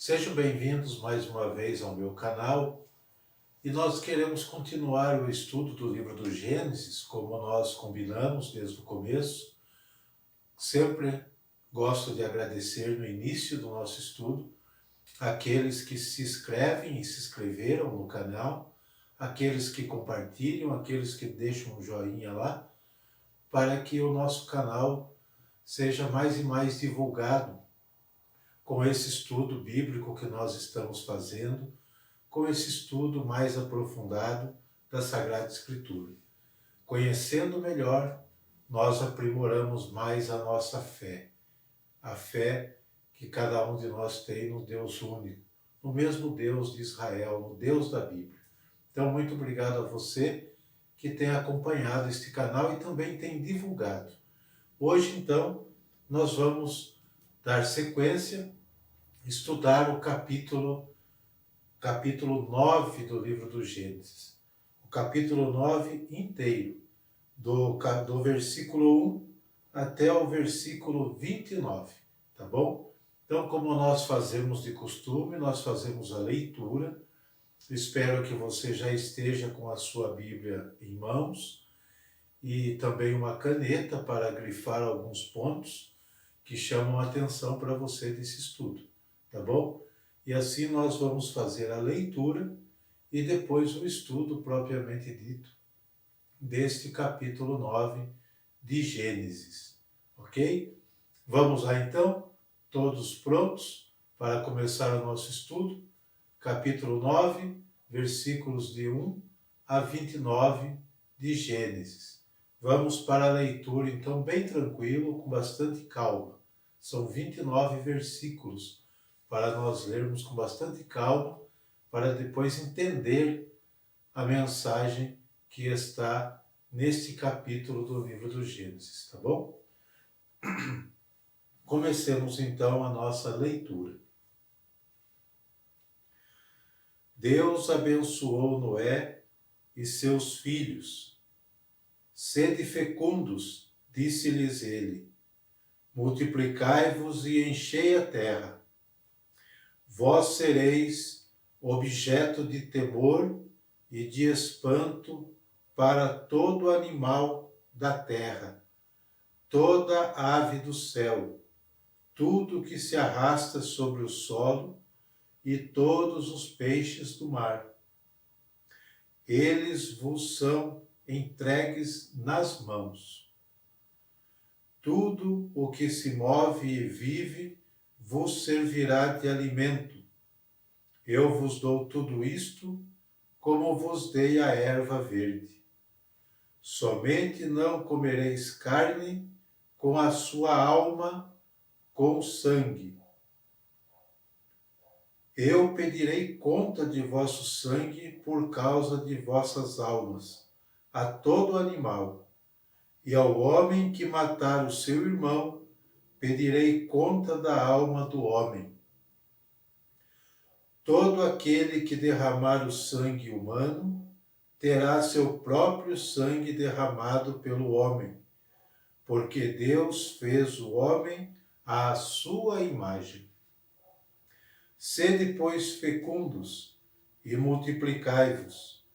Sejam bem-vindos mais uma vez ao meu canal e nós queremos continuar o estudo do livro do Gênesis, como nós combinamos desde o começo. Sempre gosto de agradecer no início do nosso estudo aqueles que se inscrevem e se inscreveram no canal, aqueles que compartilham, aqueles que deixam um joinha lá, para que o nosso canal seja mais e mais divulgado com esse estudo bíblico que nós estamos fazendo, com esse estudo mais aprofundado da Sagrada Escritura. Conhecendo melhor, nós aprimoramos mais a nossa fé. A fé que cada um de nós tem no Deus único, no mesmo Deus de Israel, no Deus da Bíblia. Então, muito obrigado a você que tem acompanhado este canal e também tem divulgado. Hoje, então, nós vamos dar sequência, estudar o capítulo 9 do livro do Gênesis. O capítulo 9 inteiro, do versículo 1 até o versículo 29, tá bom? Então, como nós fazemos de costume, nós fazemos a leitura. Espero que você já esteja com a sua Bíblia em mãos e também uma caneta para grifar alguns pontos que chamam a atenção para você desse estudo, tá bom? E assim nós vamos fazer a leitura e depois o estudo propriamente dito deste capítulo 9 de Gênesis, ok? Vamos lá então, todos prontos para começar o nosso estudo? Capítulo 9, versículos de 1 a 29 de Gênesis. Vamos para a leitura então bem tranquilo, com bastante calma. São 29 versículos para nós lermos com bastante calma, para depois entender a mensagem que está neste capítulo do livro do Gênesis, tá bom? Comecemos então a nossa leitura. Deus abençoou Noé e seus filhos. Sede fecundos, disse-lhes ele, multiplicai-vos e enchei a terra. Vós sereis objeto de temor e de espanto para todo animal da terra, toda ave do céu, tudo que se arrasta sobre o solo e todos os peixes do mar. Eles vos são entregues nas mãos. Tudo o que se move e vive vos servirá de alimento. Eu vos dou tudo isto, como vos dei a erva verde. Somente não comereis carne com a sua alma, com sangue. Eu pedirei conta de vosso sangue por causa de vossas almas, a todo animal. E ao homem que matar o seu irmão, pedirei conta da alma do homem. Todo aquele que derramar o sangue humano, terá seu próprio sangue derramado pelo homem, porque Deus fez o homem à sua imagem. Sede, pois, fecundos, e multiplicai-vos,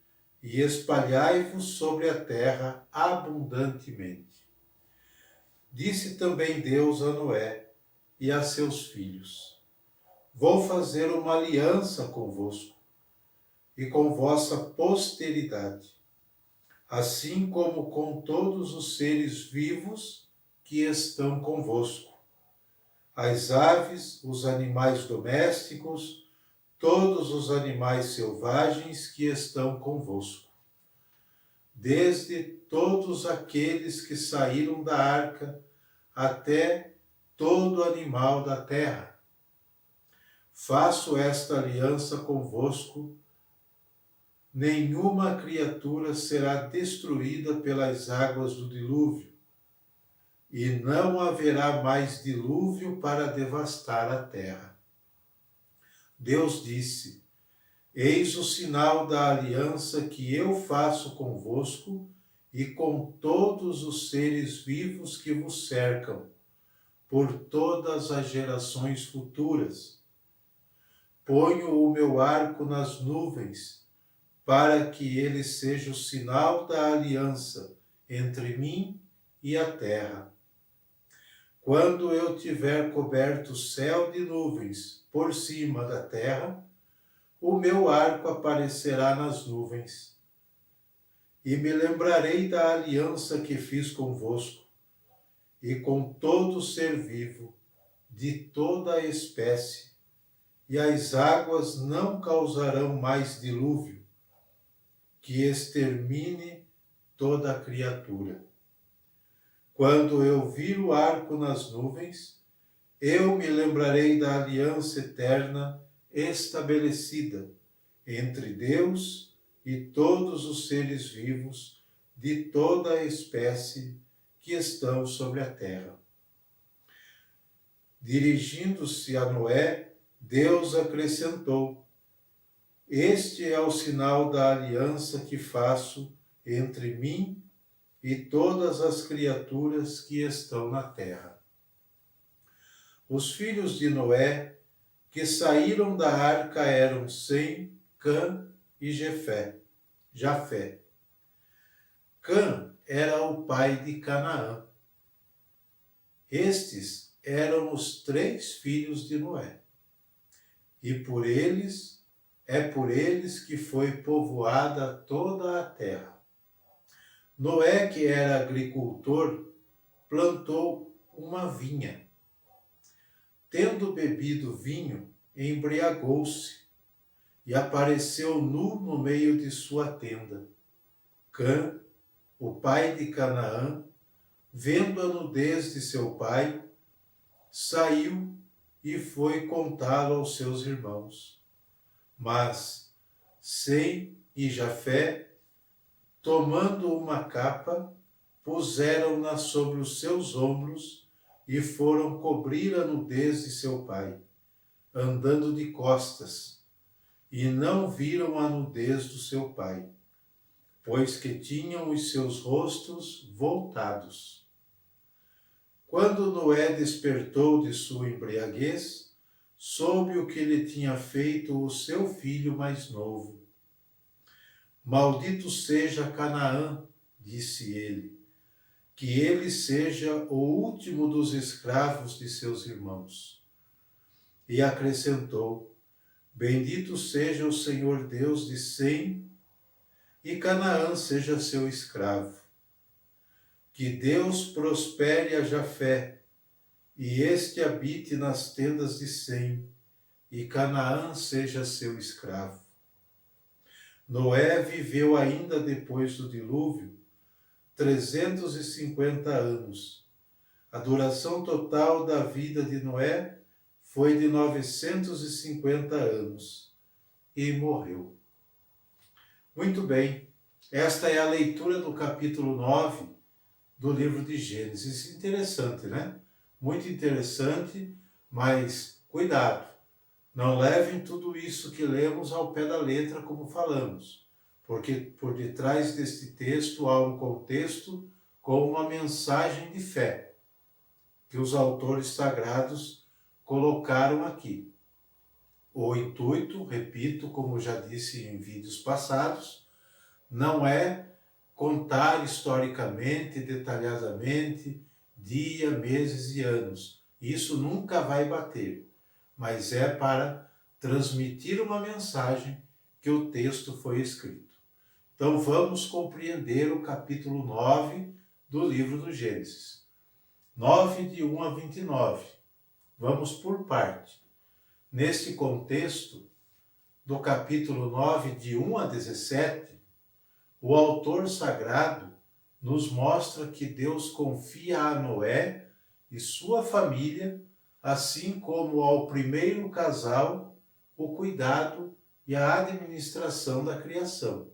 e espalhai-vos sobre a terra abundantemente. Disse também Deus a Noé e a seus filhos: Vou fazer uma aliança convosco e com vossa posteridade, assim como com todos os seres vivos que estão convosco, as aves, os animais domésticos, todos os animais selvagens que estão convosco, desde todos aqueles que saíram da arca até todo animal da terra. Faço esta aliança convosco. Nenhuma criatura será destruída pelas águas do dilúvio, e não haverá mais dilúvio para devastar a terra. Deus disse: Eis o sinal da aliança que eu faço convosco e com todos os seres vivos que vos cercam, por todas as gerações futuras. ponho o meu arco nas nuvens, para que ele seja o sinal da aliança entre mim e a terra. Quando eu tiver coberto o céu de nuvens por cima da terra, o meu arco aparecerá nas nuvens. E me lembrarei da aliança que fiz convosco e com todo ser vivo, de toda a espécie, e as águas não causarão mais dilúvio, que extermine toda a criatura. Quando eu vir o arco nas nuvens, eu me lembrarei da aliança eterna estabelecida entre Deus e todos os seres vivos de toda a espécie que estão sobre a terra. Dirigindo-se a Noé, Deus acrescentou: Este é o sinal da aliança que faço entre mim e todas as criaturas que estão na terra. Os filhos de Noé que saíram da arca eram Sem, Cã e Jafé. Cã era o pai de Canaã. Estes eram os 3 filhos de Noé. E por eles que foi povoada toda a terra. Noé, que era agricultor, plantou uma vinha. Tendo bebido vinho, embriagou-se e apareceu nu no meio de sua tenda. Cã, o pai de Canaã, vendo a nudez de seu pai, saiu e foi contá-lo aos seus irmãos. Mas Sem e Jafé, tomando uma capa, puseram-na sobre os seus ombros e foram cobrir a nudez de seu pai, andando de costas, e não viram a nudez do seu pai, pois que tinham os seus rostos voltados. Quando Noé despertou de sua embriaguez, soube o que lhe tinha feito o seu filho mais novo. Maldito seja Canaã, disse ele, que ele seja o último dos escravos de seus irmãos. E acrescentou: Bendito seja o Senhor Deus de Sem, e Canaã seja seu escravo. Que Deus prospere a Jafé, e este habite nas tendas de Sem, e Canaã seja seu escravo. Noé viveu ainda depois do dilúvio 350 anos. A duração total da vida de Noé foi de 950 anos e morreu. Muito bem, esta é a leitura do capítulo 9 do livro de Gênesis. Interessante, né? Muito interessante, mas cuidado. Não levem tudo isso que lemos ao pé da letra como falamos, porque por detrás deste texto há um contexto com uma mensagem de fé que os autores sagrados colocaram aqui. O intuito, repito, como já disse em vídeos passados, não é contar historicamente, detalhadamente, dia, meses e anos. Isso nunca vai bater, mas é para transmitir uma mensagem que o texto foi escrito. Então vamos compreender o capítulo 9 do livro do Gênesis. 9 de 1 a 29. Vamos por parte. Neste contexto do capítulo 9, de 1 a 17, o autor sagrado nos mostra que Deus confia a Noé e sua família, assim como ao primeiro casal, o cuidado e a administração da criação.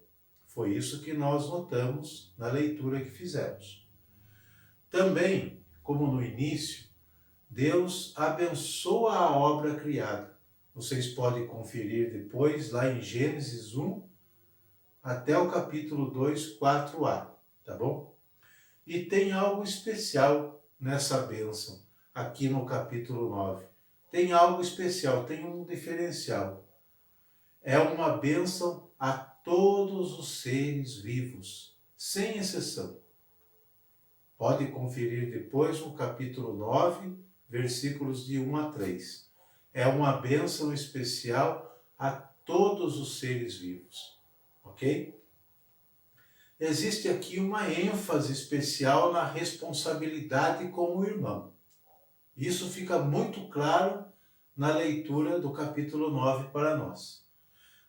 Foi isso que nós notamos na leitura que fizemos. Também, como no início, Deus abençoa a obra criada. Vocês podem conferir depois lá em Gênesis 1 até o capítulo 2, 4a, tá bom? E tem algo especial nessa bênção, aqui no capítulo 9. Tem algo especial, tem um diferencial. é uma bênção a todos os seres vivos, sem exceção. Pode conferir depois no capítulo 9, versículos de 1 a 3. É uma bênção especial a todos os seres vivos, ok? Existe aqui uma ênfase especial na responsabilidade com o irmão. Isso fica muito claro na leitura do capítulo 9 para nós.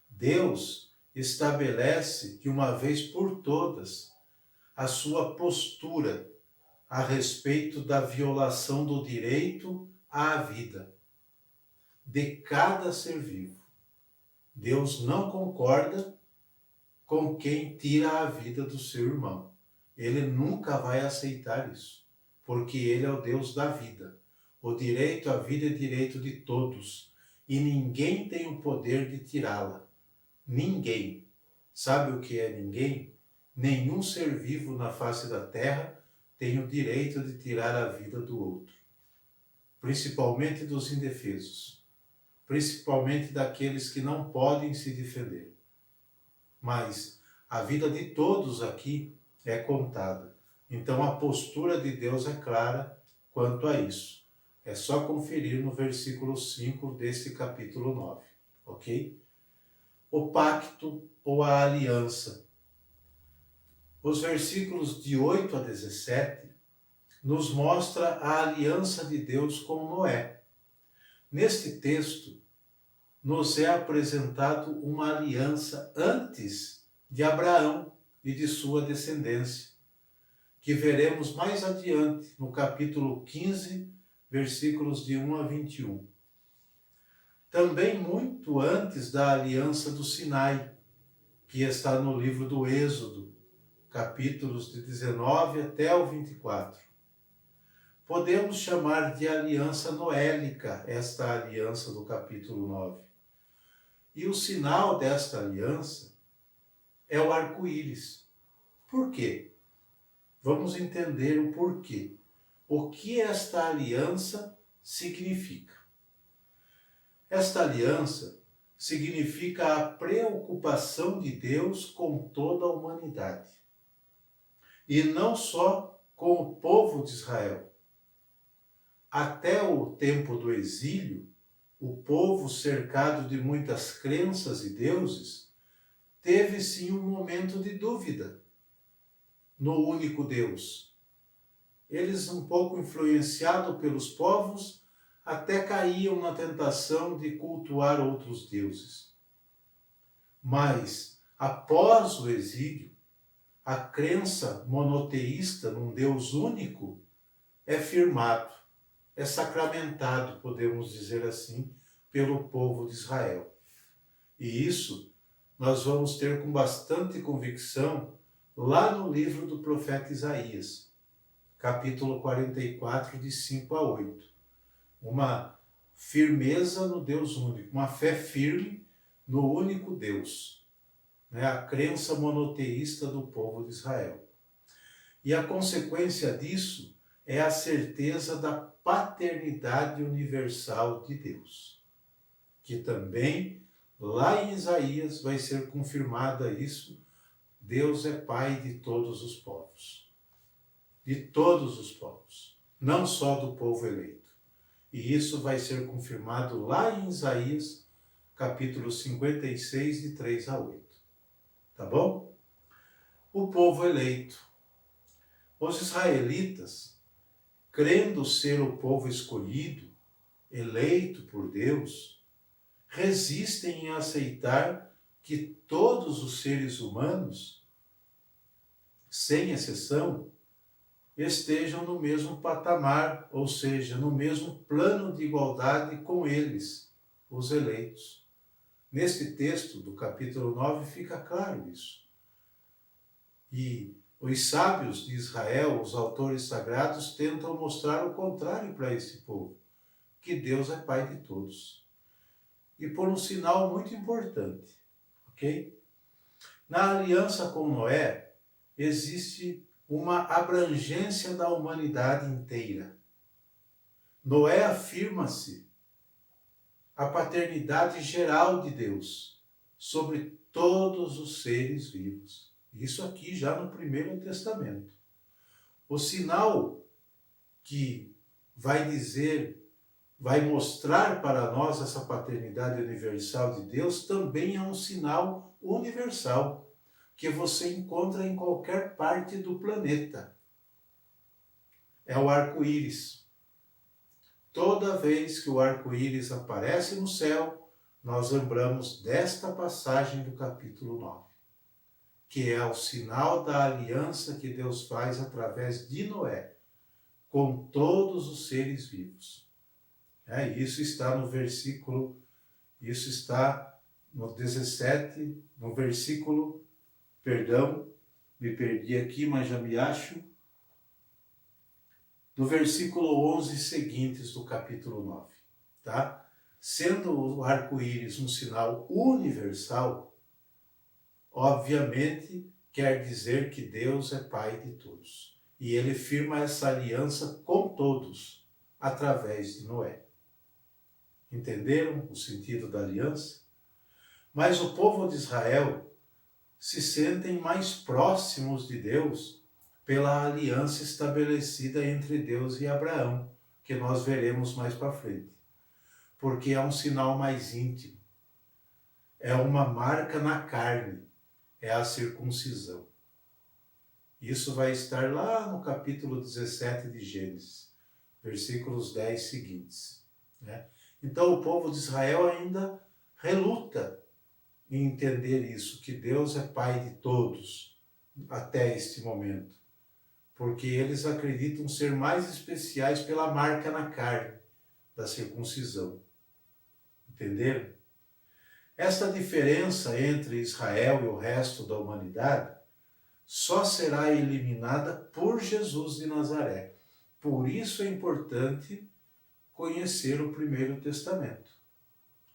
Deus estabelece de uma vez por todas a sua postura a respeito da violação do direito à vida de cada ser vivo. Deus não concorda com quem tira a vida do seu irmão. Ele nunca vai aceitar isso, porque ele é o Deus da vida. O direito à vida é direito de todos, e ninguém tem o poder de tirá-la. Ninguém. Sabe o que é ninguém? Nenhum ser vivo na face da terra tem o direito de tirar a vida do outro. Principalmente dos indefesos. Principalmente daqueles que não podem se defender. Mas a vida de todos aqui é contada. Então a postura de Deus é clara quanto a isso. É só conferir no versículo 5 deste capítulo 9, ok? O pacto ou a aliança. Os versículos de 8 a 17 nos mostra a aliança de Deus com Noé. Neste texto, nos é apresentado uma aliança antes de Abraão e de sua descendência, que veremos mais adiante no capítulo 15, versículos de 1 a 21. Também muito antes da aliança do Sinai, que está no livro do Êxodo, capítulos de 19 até o 24. Podemos chamar de aliança noélica esta aliança do capítulo 9. E o sinal desta aliança é o arco-íris. Por quê? Vamos entender o porquê. O que esta aliança significa? Esta aliança significa a preocupação de Deus com toda a humanidade. E não só com o povo de Israel. Até o tempo do exílio, o povo cercado de muitas crenças e deuses, teve sim um momento de dúvida no único Deus. Eles, um pouco influenciados pelos povos, até caíam na tentação de cultuar outros deuses. Mas, após o exílio, a crença monoteísta num Deus único é firmado, é sacramentado, podemos dizer assim, pelo povo de Israel. E isso nós vamos ter com bastante convicção lá no livro do profeta Isaías, capítulo 44, de 5 a 8. Uma firmeza no Deus único, uma fé firme no único Deus, né? A crença monoteísta do povo de Israel. E a consequência disso é a certeza da paternidade universal de Deus, que também, lá em Isaías, vai ser confirmada isso. Deus é Pai de todos os povos. De todos os povos. Não só do povo eleito. E isso vai ser confirmado lá em Isaías, capítulo 56, de 3 a 8. Tá bom? O povo eleito. Os israelitas, crendo ser o povo escolhido, eleito por Deus, resistem em aceitar que todos os seres humanos, sem exceção, estejam no mesmo patamar, ou seja, no mesmo plano de igualdade com eles, os eleitos. Neste texto do capítulo 9 fica claro isso. E os sábios de Israel, os autores sagrados, tentam mostrar o contrário para esse povo, que Deus é Pai de todos. E por um sinal muito importante, ok? Na aliança com Noé, existe uma abrangência da humanidade inteira. Noé afirma-se a paternidade geral de Deus, sobre todos os seres vivos. Isso aqui já no Primeiro Testamento. O sinal que vai mostrar para nós essa paternidade universal de Deus também é um sinal universal que você encontra em qualquer parte do planeta. É o arco-íris. Toda vez que o arco-íris aparece no céu, nós lembramos desta passagem do capítulo 9, que é o sinal da aliança que Deus faz através de Noé, com todos os seres vivos. Isso está no no 17, no versículo, me perdi aqui, mas já me acho, do versículo 11 seguintes do capítulo 9, tá? Sendo o arco-íris um sinal universal, obviamente quer dizer que Deus é Pai de todos. E ele firma essa aliança com todos, através de Noé. Entenderam o sentido da aliança? Mas o povo de Israel se sentem mais próximos de Deus pela aliança estabelecida entre Deus e Abraão, que nós veremos mais para frente. Porque é um sinal mais íntimo. É uma marca na carne. É a circuncisão. Isso vai estar lá no capítulo 17 de Gênesis, versículos 10 seguintes. Então o povo de Israel ainda reluta em entender isso, que Deus é Pai de todos, até este momento. Porque eles acreditam ser mais especiais pela marca na carne da circuncisão. Entenderam? Esta diferença entre Israel e o resto da humanidade só será eliminada por Jesus de Nazaré. Por isso é importante conhecer o Primeiro Testamento.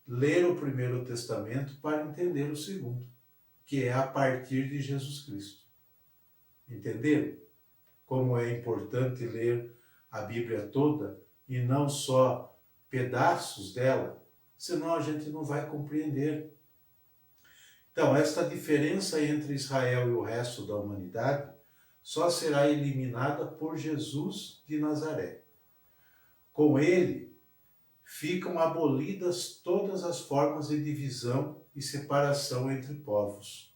Ler o Primeiro Testamento para entender o segundo, que é a partir de Jesus Cristo. Entenderam? Como é importante ler a Bíblia toda e não só pedaços dela, senão a gente não vai compreender. Então, esta diferença entre Israel e o resto da humanidade só será eliminada por Jesus de Nazaré. Com ele, ficam abolidas todas as formas de divisão e separação entre povos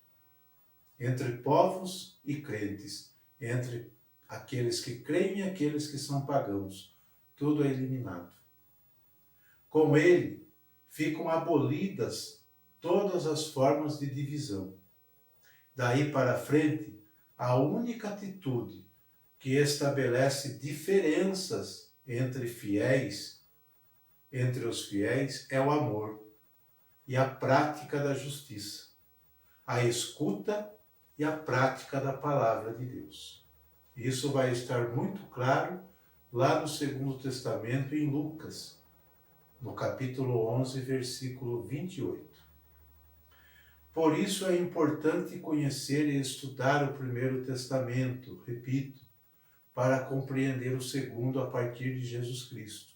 e crentes, entre aqueles que creem e aqueles que são pagãos. Tudo é eliminado. Com ele, ficam abolidas todas as formas de divisão. Daí para frente, a única atitude que estabelece diferenças entre os fiéis, é o amor e a prática da justiça, a escuta e a prática da palavra de Deus. Isso vai estar muito claro lá no Segundo Testamento, em Lucas, no capítulo 11, versículo 28. Por isso é importante conhecer e estudar o Primeiro Testamento, repito, para compreender o segundo a partir de Jesus Cristo,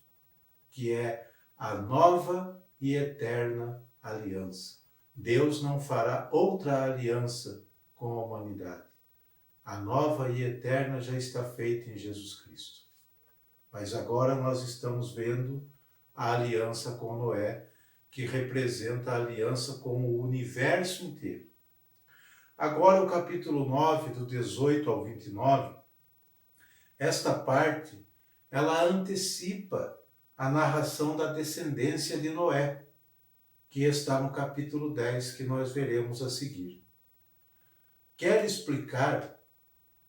que é a nova e eterna aliança. Deus não fará outra aliança com a humanidade. A nova e eterna já está feita em Jesus Cristo. Mas agora nós estamos vendo a aliança com Noé, que representa a aliança com o universo inteiro. Agora o capítulo 9, do 18 ao 29, esta parte, ela antecipa a narração da descendência de Noé, que está no capítulo 10, que nós veremos a seguir. Quer explicar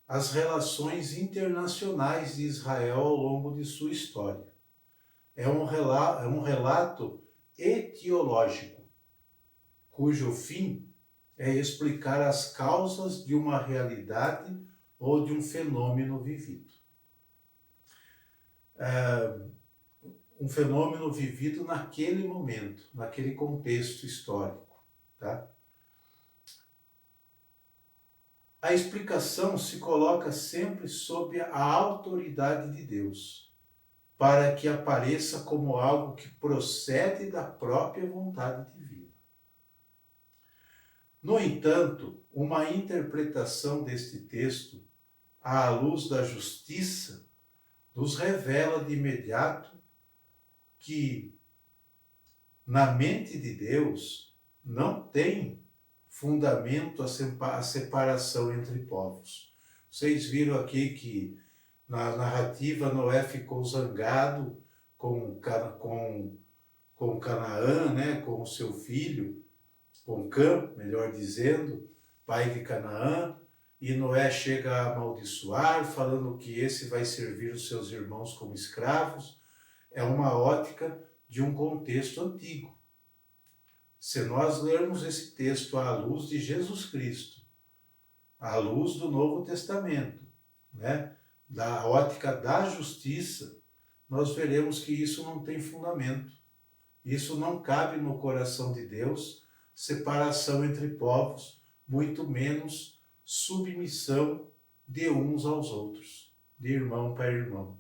as relações internacionais de Israel ao longo de sua história. É um relato etiológico, cujo fim é explicar as causas de uma realidade ou de um fenômeno vivido. Um fenômeno vivido naquele momento, naquele contexto histórico. Tá? A explicação se coloca sempre sob a autoridade de Deus, para que apareça como algo que procede da própria vontade divina. No entanto, uma interpretação deste texto, à luz da justiça, nos revela de imediato que, na mente de Deus, não tem fundamento a separação entre povos. Vocês viram aqui que na narrativa Noé ficou zangado com Canaã, né, com o seu filho, com Cã, melhor dizendo, pai de Canaã, e Noé chega a amaldiçoar, falando que esse vai servir os seus irmãos como escravos. É uma ótica de um contexto antigo. Se nós lermos esse texto à luz de Jesus Cristo, à luz do Novo Testamento, né, da ótica da justiça, nós veremos que isso não tem fundamento. Isso não cabe no coração de Deus, separação entre povos, muito menos submissão de uns aos outros, de irmão para irmão.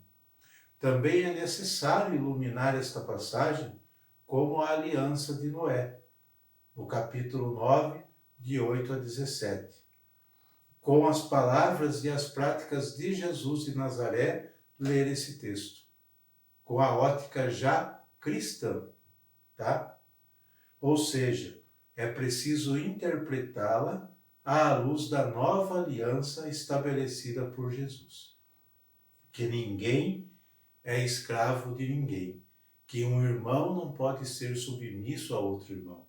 Também é necessário iluminar esta passagem como a aliança de Noé, no capítulo 9, de 8 a 17. Com as palavras e as práticas de Jesus de Nazaré, ler esse texto, com a ótica já cristã, tá? Ou seja, é preciso interpretá-la à luz da nova aliança estabelecida por Jesus. Que ninguém é escravo de ninguém, que um irmão não pode ser submisso a outro irmão.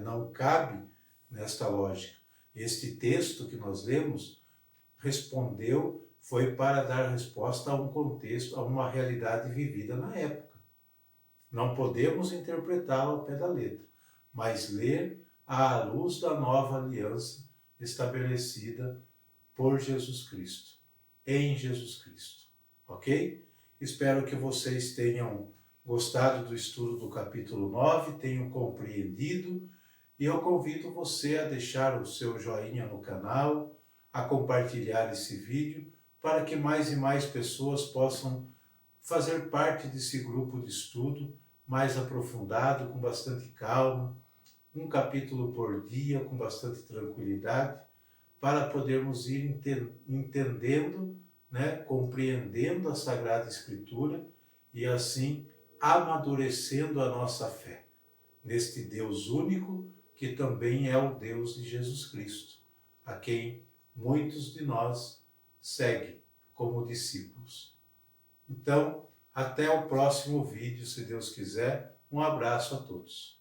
Não cabe nesta lógica. Este texto que nós lemos foi para dar resposta a um contexto, a uma realidade vivida na época. Não podemos interpretá-lo ao pé da letra, mas ler à luz da nova aliança estabelecida por Jesus Cristo, em Jesus Cristo. Ok? Espero que vocês tenham gostado do estudo do capítulo 9, tenham compreendido, e eu convido você a deixar o seu joinha no canal, a compartilhar esse vídeo, para que mais e mais pessoas possam fazer parte desse grupo de estudo mais aprofundado, com bastante calma, um capítulo por dia, com bastante tranquilidade, para podermos ir entendendo, né, compreendendo a Sagrada Escritura e assim amadurecendo a nossa fé neste Deus único, que também é o Deus de Jesus Cristo, a quem muitos de nós seguem como discípulos. Então, até o próximo vídeo, se Deus quiser. Um abraço a todos.